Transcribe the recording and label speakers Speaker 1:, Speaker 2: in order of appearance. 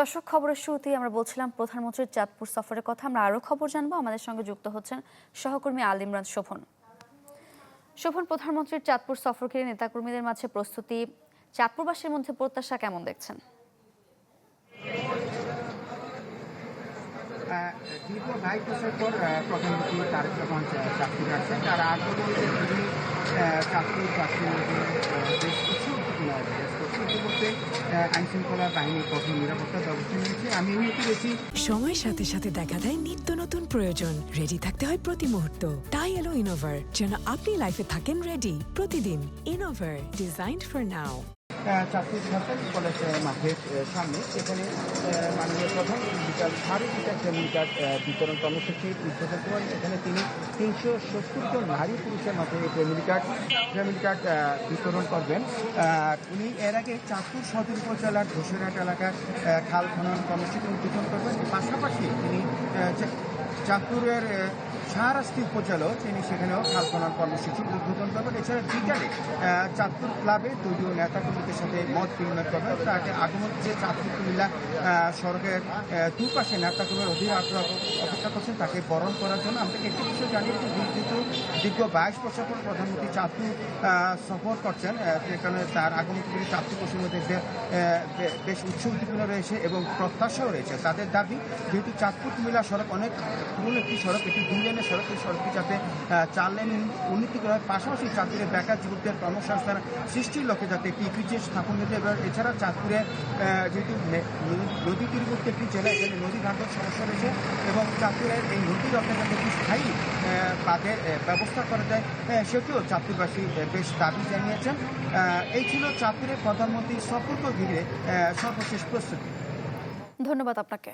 Speaker 1: দর্শক, খবরের শুরুতেই আমরা বলছিলাম প্রধানমন্ত্রীর চাঁদপুর সফরের কথা। আমরা আরো খবর জানবো। আমাদের সঙ্গে যুক্ত হচ্ছেন সহকর্মী আল ইমরান শোভন। শোভন, প্রধানমন্ত্রীর চাঁদপুর সফর ঘিরে নেতাকর্মীদের মাঝে প্রস্তুতি, চাঁদপুরবাসীর মধ্যে প্রত্যাশা কেমন দেখছেন?
Speaker 2: দীর্ঘ ২২ বছর পর প্রধানমন্ত্রী তারেক রহমান চাকরি আসছেন। তার আগ্রহ তিনি চাকরির মধ্যে বেশ কিছু ইতিমধ্যে আইন শৃঙ্খলা বাহিনী কঠোর নিরাপত্তা ব্যবস্থা নিয়েছে। আমি উন্নতি দেখি
Speaker 3: সময়ের সাথে সাথে দেখা দেয় নিত্য নতুন প্রয়োজন। রেডি থাকতে হয় প্রতি মুহূর্ত। তাই এলো ইনোভার, যেন আপনি লাইফে থাকেন রেডি প্রতিদিন। Innova, designed for now.
Speaker 2: চাকরি সরকারি কলেজ মাঠের সামনে সেখানে মাননীয় প্রধান বিকাল 2:30টায় ফ্যামিলি কার্ড বিতরণ কর্মসূচি উদ্বোধন করেন। এখানে তিনি ৩৭০ জন নারী পুরুষের মাঝে এই ফ্যামিলি কার্ড বিতরণ করবেন। উনি এর আগে চাঁদপুর সদর উপজেলার ঘোষেরহাট এলাকার খাল খনন কর্মসূচি উদ্বোধন করবেন। পাশাপাশি তিনি চাঁদপুরের শাহরাস্তি উপজেলাও তিনি সেখানেও খাল খনন কর্মসূচি উদ্বোধন করবেন। এছাড়া বিকালে চাঁদপুর ক্লাবে দলীয় নেতাকর্মীদের সাথে মত বিনিময় করবেন। তাকে আগমন যে চাঁদপুর কুমিল্লা সড়কের দুপাশে নেতাকর্মীর অধীর অপেক্ষা করছেন তাকে বরণ করার জন্য। আমাকে একটি বিষয় জানিয়ে যেহেতু দীর্ঘ ২২ বছর পর প্রধানমন্ত্রী চাঁদপুর সফর করছেন, সেখানে তার আগমন থেকে চাঁদপুরবাসীর মধ্যে বেশ উৎসব উদ্দীপনা রয়েছে এবং প্রত্যাশাও রয়েছে। তাদের দাবি, যেহেতু চাঁদপুর কুমিল্লা সড়ক অনেক পুরনো একটি সড়ক, একটি 2 লেনের সড়ক, এই সড়কটি যাতে 4 লেন উন্নতি করা হয়, পাশাপাশি চাঁদপুরের বেকার যুবকদের কর্মসংস্থান সৃষ্টির লক্ষ্যে যাতে একটি ইপিজেড স্থাপন হতে পারে। এছাড়া চাঁদপুরে যেহেতু নদী তীরবর্তী একটি জেলা, এখানে নদী ঘাটের সমস্যা রয়েছে এবং চাঁদপুরের এই নদী রক্ষা যাতে একটি স্থায়ী বাঁধের ব্যবস্থা করা যায়, সেটিও চাঁদপুরবাসী বেশ দাবি জানিয়েছেন। এই ছিল চাঁদপুরের প্রধানমন্ত্রী সফরকে ঘিরে সর্বশেষ প্রস্তুতি।
Speaker 1: ধন্যবাদ আপনাকে।